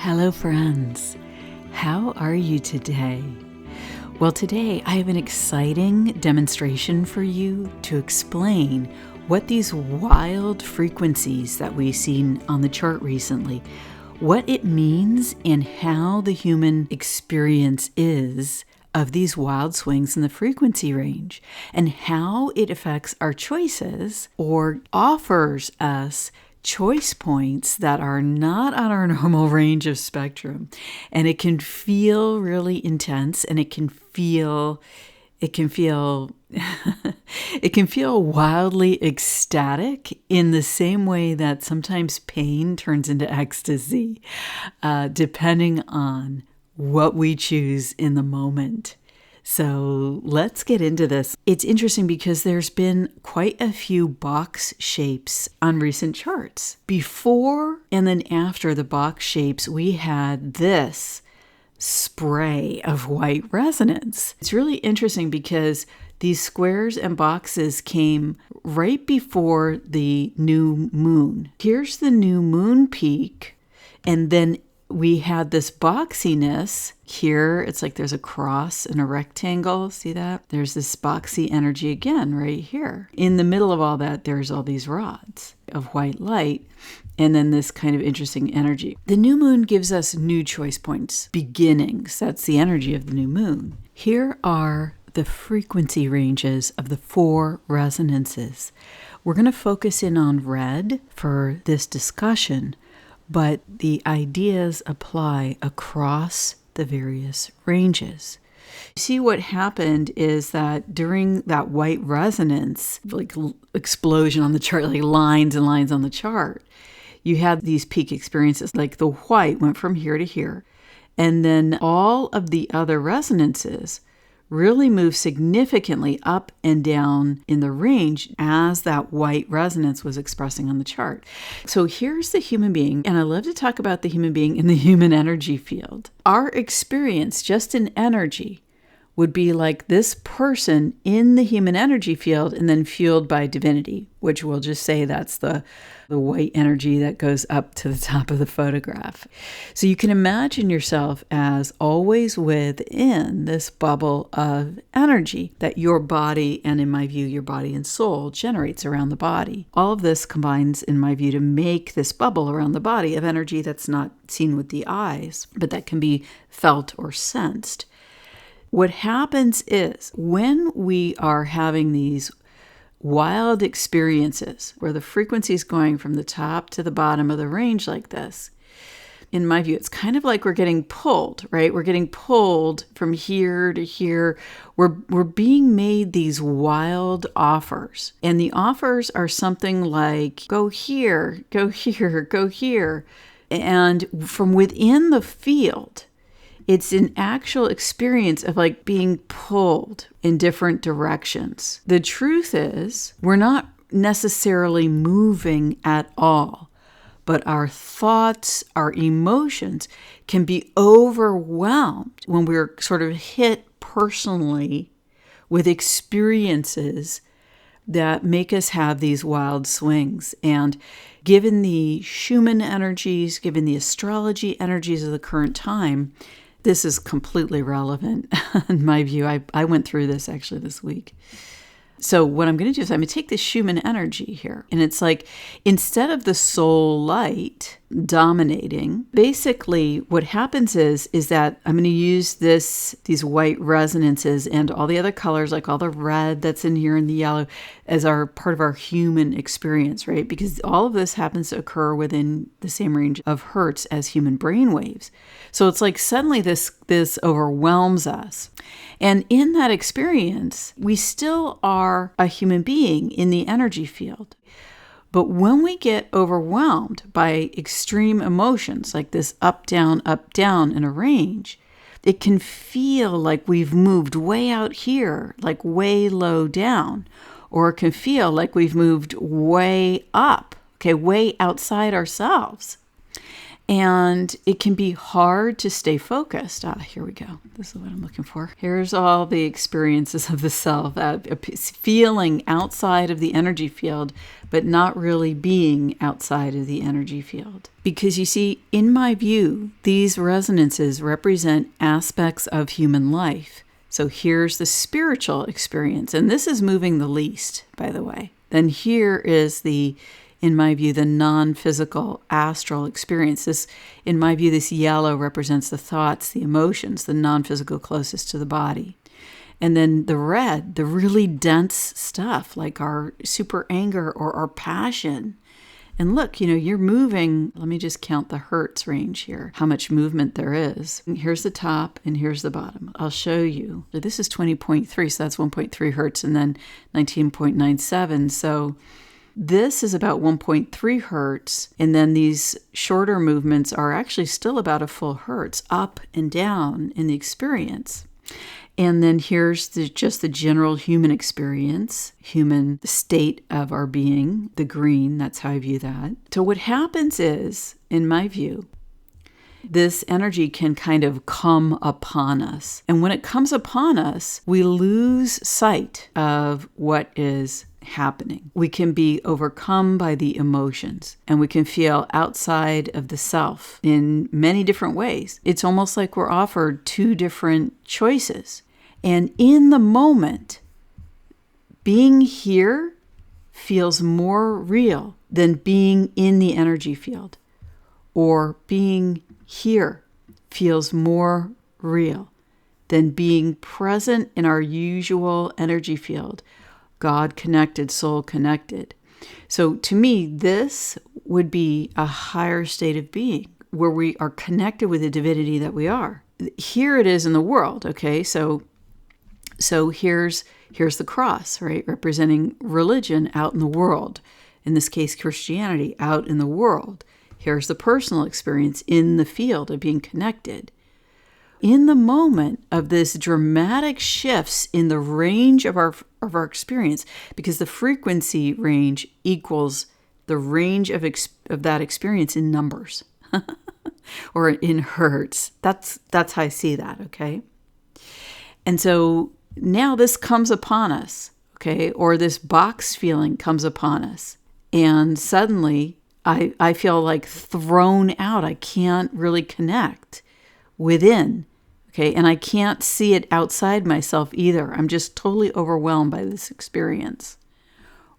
Hello friends, how are you today? Well, today I have an exciting demonstration for you to explain what these wild frequencies that we've seen on the chart recently, what it means and how the human experience is of these wild swings in the frequency range, and how it affects our choices or offers us choice points that are not on our normal range of spectrum. And it can feel really intense, and it can feel it can feel wildly ecstatic in the same way that sometimes pain turns into ecstasy, depending on what we choose in the moment. So let's get into this. It's interesting because there's been quite a few box shapes on recent charts. Before and then after the box shapes, we had this spray of white resonance. It's really interesting because these squares and boxes came right before the new moon. Here's the new moon peak, and then we had this boxiness here. It's like there's a cross and a rectangle. See that? There's this boxy energy again right here. In the middle of all that, there's all these rods of white light, and then this kind of interesting energy. The new moon gives us new choice points, beginnings. That's the energy of the new moon. Here are the frequency ranges of the 4 resonances. We're going to focus in on red for this discussion, but the ideas apply across the various ranges. See, what happened is that during that white resonance, like explosion on the chart, like lines and lines on the chart, you had these peak experiences, like the white went from here to here. And then all of the other resonances really move significantly up and down in the range as that white resonance was expressing on the chart. So here's the human being, and I love to talk about the human being in the human energy field. Our experience just in energy would be like this person in the human energy field and then fueled by divinity, which we'll just say that's the white energy that goes up to the top of the photograph. So you can imagine yourself as always within this bubble of energy that your body, and in my view, your body and soul generates around the body. All of this combines, in my view, to make this bubble around the body of energy that's not seen with the eyes, but that can be felt or sensed. What happens is when we are having these wild experiences where the frequency is going from the top to the bottom of the range like this, in my view, it's kind of like we're getting pulled, right? We're getting pulled from here to here. We're being made these wild offers. And the offers are something like, go here, go here, go here. And from within the field, it's an actual experience of like being pulled in different directions. The truth is, we're not necessarily moving at all, but our thoughts, our emotions can be overwhelmed when we're sort of hit personally with experiences that make us have these wild swings. And given the Schumann energies, given the astrology energies of the current time, this is completely relevant in my view. I went through this actually this week. So what I'm going to do is I'm going to take this Schumann energy here. And it's like, instead of the soul light dominating, basically what happens is that I'm going to use these white resonances and all the other colors, like all the red that's in here and the yellow, as our part of our human experience, right? Because all of this happens to occur within the same range of hertz as human brain waves. So it's like suddenly this overwhelms us. And in that experience, we still are a human being in the energy field. But when we get overwhelmed by extreme emotions, like this up, down in a range, it can feel like we've moved way out here, like way low down, or it can feel like we've moved way up, okay, way outside ourselves. And it can be hard to stay focused. Here we go. This is what I'm looking for. Here's all the experiences of the self, feeling outside of the energy field, but not really being outside of the energy field. Because you see, in my view, these resonances represent aspects of human life. So here's the spiritual experience, and this is moving the least, by the way. Then here is in my view, the non-physical astral experience. This, in my view, this yellow represents the thoughts, the emotions, the non-physical closest to the body. And then the red, the really dense stuff, like our super anger or our passion. And look, you're moving. Let me just count the hertz range here, how much movement there is. And here's the top and here's the bottom. I'll show you. This is 20.3, so that's 1.3 hertz, and then 19.97. So this is about 1.3 hertz, and then these shorter movements are actually still about a full hertz, up and down in the experience. And then here's just the general human experience, human state of our being, the green, that's how I view that. So what happens is, in my view, this energy can kind of come upon us. And when it comes upon us, we lose sight of what is happening. We can be overcome by the emotions, and we can feel outside of the self in many different ways. It's almost like we're offered two different choices. And in the moment, being here feels more real than being in the energy field, or being here feels more real than being present in our usual energy field, God connected, soul connected. So to me, this would be a higher state of being where we are connected with the divinity that we are. Here it is in the world, okay? So here's the cross, right? Representing religion out in the world. In this case, Christianity out in the world. Here's the personal experience in the field of being connected. In the moment of this dramatic shifts in the range of our experience, because the frequency range equals the range of that experience in numbers or in hertz. That's how I see that, okay? And so now this comes upon us, okay? Or this box feeling comes upon us. And suddenly I feel like thrown out. I can't really connect within. Okay, and I can't see it outside myself either. I'm just totally overwhelmed by this experience.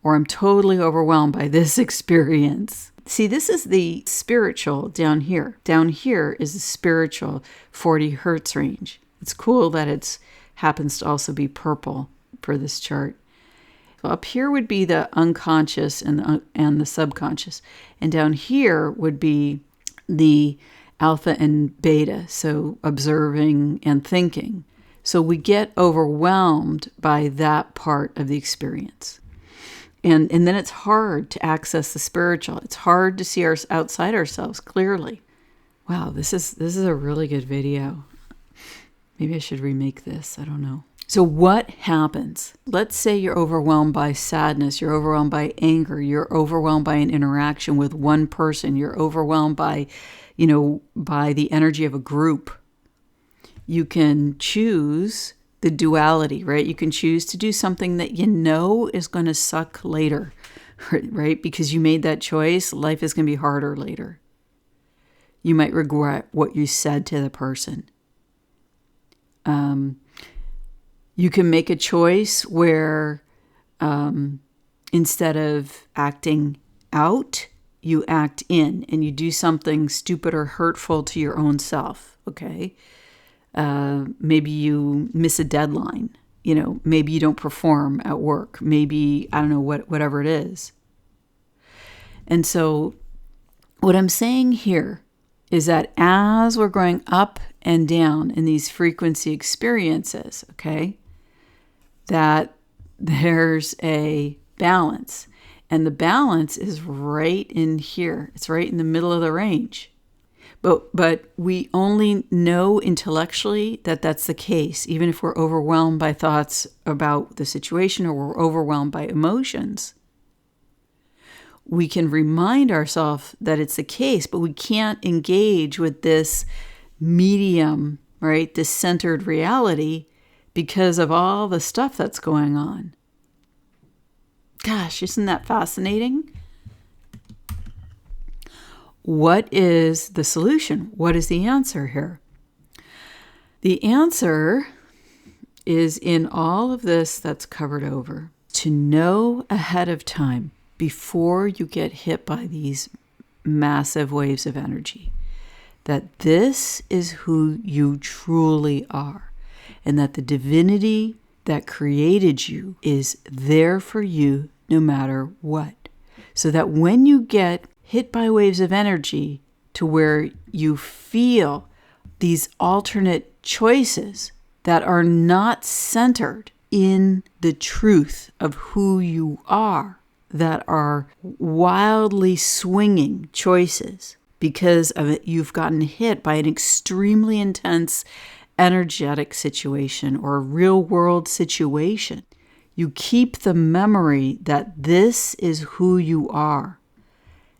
Or I'm totally overwhelmed by this experience. See, this is the spiritual down here. Down here is the spiritual 40 hertz range. It's cool that it happens to also be purple for this chart. So up here would be the unconscious and the subconscious. And down here would be the alpha and beta, so observing and thinking. So we get overwhelmed by that part of the experience. And then it's hard to access the spiritual. It's hard to see outside ourselves clearly. Wow, this is a really good video. Maybe I should remake this. I don't know. So what happens? Let's say you're overwhelmed by sadness, you're overwhelmed by anger, you're overwhelmed by an interaction with one person, you're overwhelmed by the energy of a group. You can choose the duality, right? You can choose to do something that is going to suck later, right? Because you made that choice, life is going to be harder later. You might regret what you said to the person. You can make a choice where instead of acting out, you act in and you do something stupid or hurtful to your own self, okay? Maybe you miss a deadline, maybe you don't perform at work, maybe, I don't know, whatever it is. And so what I'm saying here is that as we're going up and down in these frequency experiences, okay, that there's a balance. And the balance is right in here. It's right in the middle of the range. But we only know intellectually that that's the case, even if we're overwhelmed by thoughts about the situation or we're overwhelmed by emotions. we can remind ourselves that it's the case, but we can't engage with this medium, right? This centered reality because of all the stuff that's going on. Gosh, isn't that fascinating? What is the solution? What is the answer here? The answer is in all of this that's covered over. To know ahead of time, before you get hit by these massive waves of energy, that this is who you truly are, and that the divinity that created you is there for you no matter what. So that when you get hit by waves of energy to where you feel these alternate choices that are not centered in the truth of who you are, that are wildly swinging choices because of it, you've gotten hit by an extremely intense energetic situation or a real world situation. You keep the memory that this is who you are,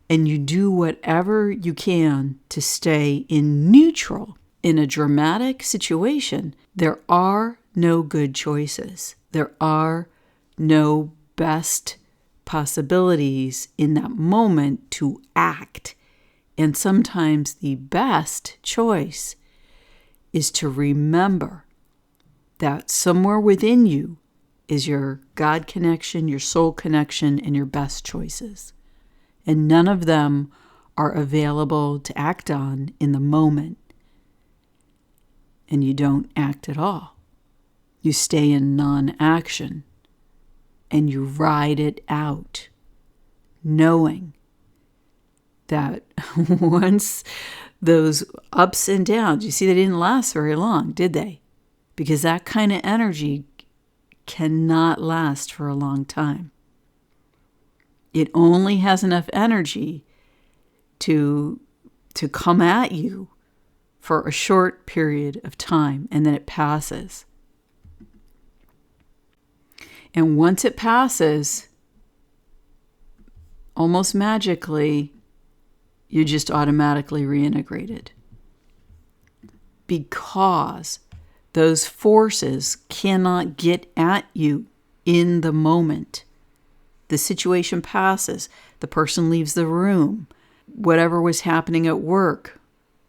and you do whatever you can to stay in neutral. In a dramatic situation, there are no good choices. There are no best possibilities in that moment to act. And sometimes the best choice is to remember that somewhere within you is your God connection, your soul connection, and your best choices. And none of them are available to act on in the moment. And you don't act at all. You stay in non-action and you ride it out, knowing that once those ups and downs, you see, they didn't last very long, did they? Because that kind of energy cannot last for a long time. It only has enough energy to come at you for a short period of time, and then it passes. And once it passes, almost magically, you're just automatically reintegrated. Because those forces cannot get at you in the moment. The situation passes. The person leaves the room. Whatever was happening at work,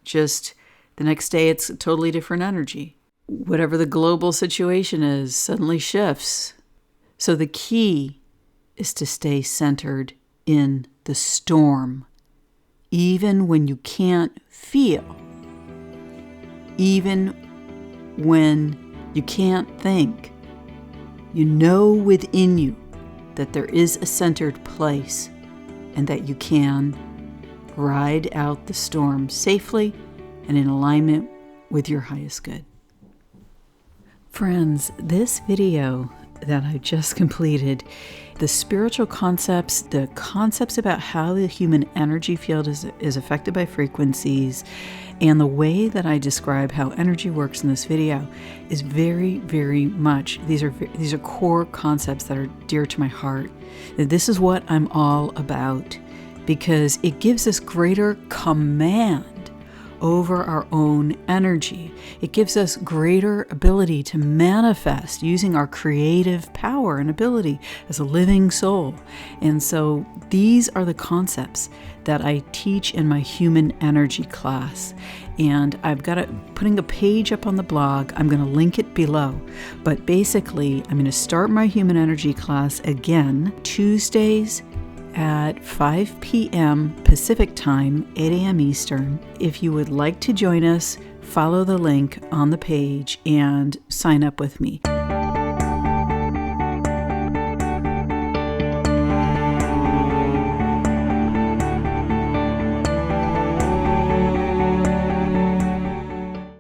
just the next day it's a totally different energy. Whatever the global situation is suddenly shifts. So the key is to stay centered in the storm, even when you can't feel, even when you can't think. You know within you that there is a centered place and that you can ride out the storm safely and in alignment with your highest good. Friends, this video that I just completed, the spiritual concepts, the concepts about how the human energy field is affected by frequencies, and the way that I describe how energy works in this video is very, very much, these are core concepts that are dear to my heart. This is what I'm all about, because it gives us greater command over our own energy. It gives us greater ability to manifest using our creative power and ability as a living soul. And so these are the concepts that I teach in my human energy class. And I've got putting a page up on the blog. I'm going to link it below. But basically, I'm going to start my human energy class again Tuesdays at 5 p.m. Pacific Time, 8 a.m. Eastern. If you would like to join us, follow the link on the page and sign up with me.